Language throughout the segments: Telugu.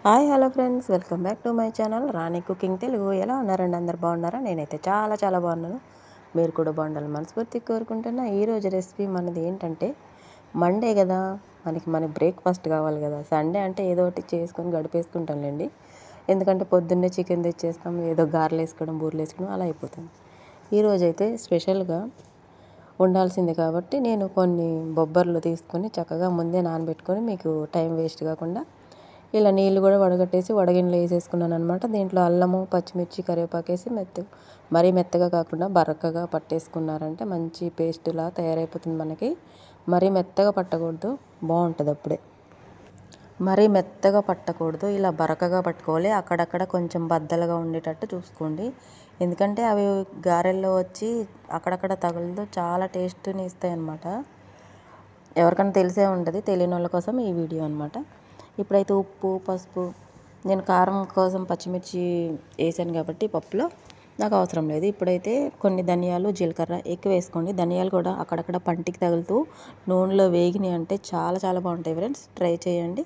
Hi hello friends, welcome back to my channel Rani cooking Telugu. ఎలా ఉన్నారండి? అందరు బాగున్నారా? నేనైతే చాలా చాలా బాగున్నాను. మీరు కూడా బాగుండాలని మనస్ఫూర్తిగా కోరుకుంటున్నా. ఈరోజు రెసిపీ మనది ఏంటంటే మండే కదా, మన బ్రేక్ఫాస్ట్ కావాలి కదా. సండే అంటే ఏదో ఒకటి చేసుకొని గడిపేసుకుంటాంలేండి. ఎందుకంటే పొద్దున్నే చికెన్ తెచ్చేస్తాం, ఏదో గారెలు వేసుకోవడం బూరెలు వేసుకోవడం అలా అయిపోతుంది. ఈరోజు అయితే స్పెషల్గా ఉండాల్సింది కాబట్టి నేను కొన్ని బొబ్బర్లు తీసుకొని చక్కగా ముందే నానబెట్టుకొని మీకు టైం వేస్ట్ కాకుండా ఇలా నీళ్ళు కూడా వడగట్టేసి వడగిన్నెలో వేసేసుకున్నాను అనమాట. దీంట్లో అల్లము, పచ్చిమిర్చి, కరివేపాకు వేసి మరీ మెత్తగా కాకుండా బరకగా పట్టేసుకున్నారంటే మంచి పేస్ట్లా తయారైపోతుంది మనకి. మరీ మెత్తగా పట్టకూడదు, బాగుంటుంది అప్పుడే. మరీ మెత్తగా పట్టకూడదు, ఇలా బరకగా పట్టుకోవాలి. అక్కడక్కడ కొంచెం బద్దలుగా ఉండేటట్టు చూసుకోండి. ఎందుకంటే అవి గారెల్లో వచ్చి అక్కడక్కడ తగులుతూ చాలా టేస్ట్ని ఇస్తాయి అన్నమాట. ఎవరికైనా తెలిసే ఉంటుంది, తెలియని వాళ్ళ కోసం ఈ వీడియో అనమాట. ఇప్పుడైతే ఉప్పు, పసుపు, నేను కారం కోసం పచ్చిమిర్చి వేసాను కాబట్టి పప్పులో నాకు అవసరం లేదు. ఇప్పుడైతే కొన్ని ధనియాలు, జీలకర్ర ఎక్కువ వేసుకోండి. ధనియాలు కూడా అక్కడక్కడ పంటికి తగులుతూ నూనెలో వేగినాయి అంటే చాలా చాలా బాగుంటాయి ఫ్రెండ్స్, ట్రై చేయండి.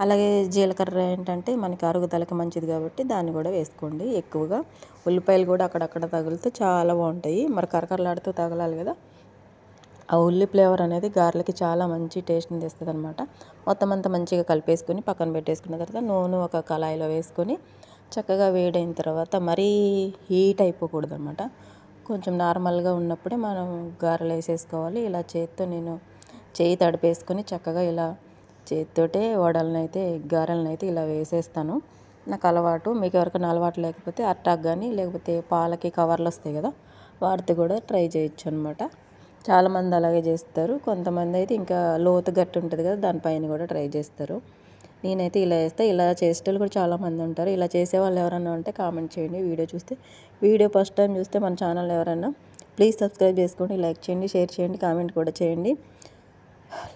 అలాగే జీలకర్ర ఏంటంటే మనకి అరుగుదలకి మంచిది కాబట్టి దాన్ని కూడా వేసుకోండి ఎక్కువగా. ఉల్లిపాయలు కూడా అక్కడక్కడ తగులుతూ చాలా బాగుంటాయి. మరి కరకరలాడుతూ తగలాలి కదా. ఆ ఉల్లి ఫ్లేవర్ అనేది గారెలకి చాలా మంచి టేస్ట్ని తెస్తుంది అనమాట. మొత్తం అంతా మంచిగా కలిపేసుకొని పక్కన పెట్టేసుకున్న తర్వాత నూనె ఒక కళాయిలో వేసుకొని చక్కగా వేడైన తర్వాత మరీ హీట్ అయిపోకూడదు అనమాట. కొంచెం నార్మల్గా ఉన్నప్పుడే మనం గారెలు వేసేసుకోవాలి. ఇలా నేను చేయి తడిపేసుకొని చక్కగా ఇలా చేతితోటే గారెలను అయితే ఇలా వేసేస్తాను. నాకు అలవాటు. మీకు ఎవరికైనా అలవాటు లేకపోతే అట్టాక్ కానీ లేకపోతే పాలకి కవర్లు వస్తాయి కదా, వాటితో కూడా ట్రై చేయొచ్చు అనమాట. చాలామంది అలాగే చేస్తారు. కొంతమంది అయితే ఇంకా లోతు గట్టి ఉంటుంది కదా, దానిపైన కూడా ట్రై చేస్తారు. నేనైతే ఇలా చేస్తే, ఇలా చేసేటోళ్ళు కూడా చాలామంది ఉంటారు. ఇలా చేసేవాళ్ళు ఎవరైనా ఉంటే కామెంట్ చేయండి. వీడియో ఫస్ట్ టైం చూస్తే మన ఛానల్ ఎవరైనా ప్లీజ్ సబ్స్క్రైబ్ చేసుకోండి, లైక్ చేయండి, షేర్ చేయండి, కామెంట్ కూడా చేయండి.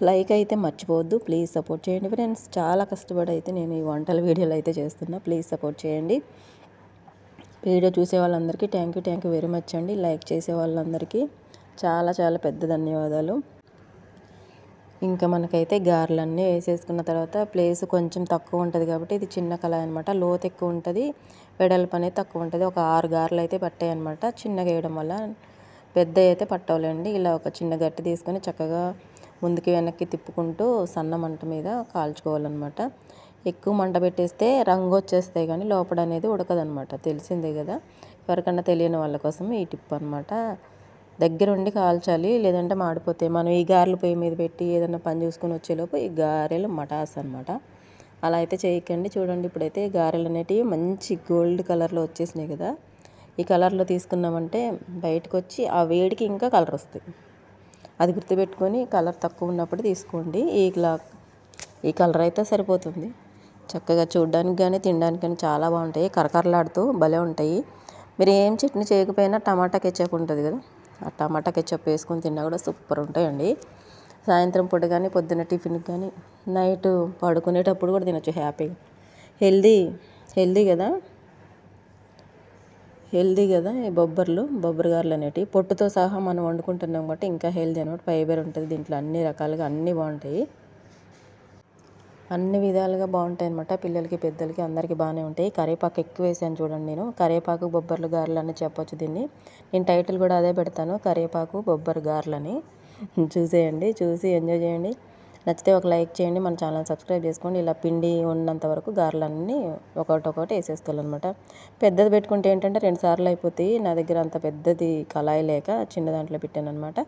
లైక్ అయితే మర్చిపోవద్దు, ప్లీజ్ సపోర్ట్ చేయండి ఫ్రెండ్స్. చాలా కష్టపడి అయితే నేను ఈ వంటల వీడియోలు అయితే చేస్తున్నా, ప్లీజ్ సపోర్ట్ చేయండి. వీడియో చూసే వాళ్ళందరికీ థ్యాంక్ యూ వెరీ మచ్ అండి. లైక్ చేసే వాళ్ళందరికీ చాలా చాలా పెద్ద ధన్యవాదాలు. ఇంకా మనకైతే గారెలన్నీ వేసేసుకున్న తర్వాత ప్లేస్ కొంచెం తక్కువ ఉంటుంది కాబట్టి ఇది చిన్న కళాయి అనమాట. లోతు ఎక్కువ ఉంటుంది, వెడల్పు అనేది తక్కువ ఉంటుంది. ఒక 6 గారెలు అయితే పట్టాయి అనమాట. చిన్నగా వేయడం వల్ల పెద్ద అయితే పట్టవులేండి. ఇలా ఒక చిన్న గట్టి తీసుకొని చక్కగా ముందుకి వెనక్కి తిప్పుకుంటూ సన్న మంట మీద కాల్చుకోవాలన్నమాట. ఎక్కువ మంట పెట్టేస్తే రంగు వచ్చేస్తాయి కానీ లోపల అనేది ఉడకదనమాట, తెలిసిందే కదా. ఎవరికన్నా తెలియని వాళ్ళ కోసం ఈ టిప్ అనమాట. దగ్గరుండి కాల్చాలి, లేదంటే మాడిపోతాయి. మనం ఈ గారెలు పొయ్యి మీద పెట్టి ఏదైనా పని చూసుకొని వచ్చేలోపు ఈ గారెలు మటాస్ అనమాట. అలా అయితే చేయకండి. చూడండి, ఇప్పుడైతే గారెలు అనేటివి మంచి గోల్డ్ కలర్లో వచ్చేసినాయి కదా. ఈ కలర్లో తీసుకున్నామంటే బయటకు వచ్చి ఆ వేడికి ఇంకా కలర్ వస్తాయి. అది గుర్తుపెట్టుకొని కలర్ తక్కువ ఉన్నప్పుడు తీసుకోండి. ఈ కలర్ అయితే సరిపోతుంది. చక్కగా చూడడానికి కానీ తినడానికి కానీ చాలా బాగుంటాయి. కరకరలాడుతూ భలే ఉంటాయి. మీరు ఏం చట్నీ చేయకపోయినా టమాటా కెచప్ ఉంటుంది కదా, ఆ టమాటా కెచప్ వేసుకొని తిన్నా కూడా సూపర్ ఉంటాయండి. సాయంత్రం పూట కానీ పొద్దున్న టిఫిన్కి కానీ నైట్ పడుకునేటప్పుడు కూడా తినొచ్చు హ్యాపీగా. హెల్దీ కదా ఈ బొబ్బరి గారెలు అనేటివి. పొట్టుతో సహా మనం వండుకుంటున్నాం కాబట్టి ఇంకా హెల్దీ అనమాట. ఫైబర్ ఉంటుంది దీంట్లో, అన్ని రకాలుగా అన్నీ బాగుంటాయి, అన్ని విధాలుగా బాగుంటాయి అనమాట. పిల్లలకి పెద్దలకి అందరికీ బాగానే ఉంటాయి. కరివేపాకు ఎక్కువ వేసాను చూడండి. నేను కరివేపాకు బొబ్బర్లు గారెలు అని చెప్పొచ్చు దీన్ని. నేను టైటిల్ కూడా అదే పెడతాను, కరివేపాకు బొబ్బరి గారెలని. చూసేయండి, చూసి ఎంజాయ్ చేయండి. నచ్చితే ఒక లైక్ చేయండి, మన ఛానల్ సబ్స్క్రైబ్ చేసుకోండి. ఇలా పిండి ఉన్నంత వరకు గారెలన్నీ ఒకటి వేసేసుకోవాలన్నమాట. పెద్దది పెట్టుకుంటే ఏంటంటే 2 సార్లు అయిపోతాయి. నా దగ్గర అంత పెద్దది కళాయి లేక చిన్న దాంట్లో పెట్టాను అనమాట.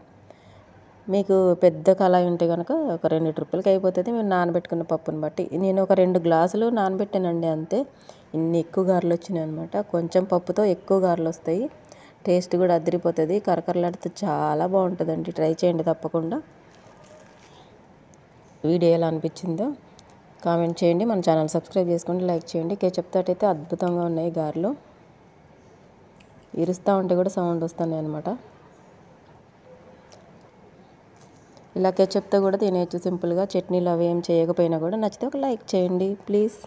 మీకు పెద్ద కళాయి ఉంటే కనుక ఒక 2 ట్రిప్పులకి అయిపోతుంది, మీరు నానబెట్టుకున్న పప్పుని బట్టి. నేను ఒక 2 గ్లాసులు నానబెట్టానండి అంతే. ఇన్ని ఎక్కువ గారెలు వచ్చినాయి అనమాట. కొంచెం పప్పుతో ఎక్కువ గారెలు వస్తాయి, టేస్ట్ కూడా అదిరిపోతుంది. కరకరలాడితే చాలా బాగుంటుందండి, ట్రై చేయండి తప్పకుండా. వీడియో ఎలా అనిపించిందో కామెంట్ చేయండి, మన ఛానల్ సబ్స్క్రైబ్ చేసుకోండి, లైక్ చేయండి. కెచప్ తోటి అయితే అద్భుతంగా ఉన్నాయి గారెలు. ఇరుస్తూ ఉంటే కూడా సౌండ్ వస్తున్నాయి అనమాట. ఇలా కెచప్తో కూడా తినేయచ్చు సింపుల్గా. చట్నీలు అవి ఏం చేయకపోయినా కూడా నచ్చితే ఒక లైక్ చేయండి ప్లీజ్.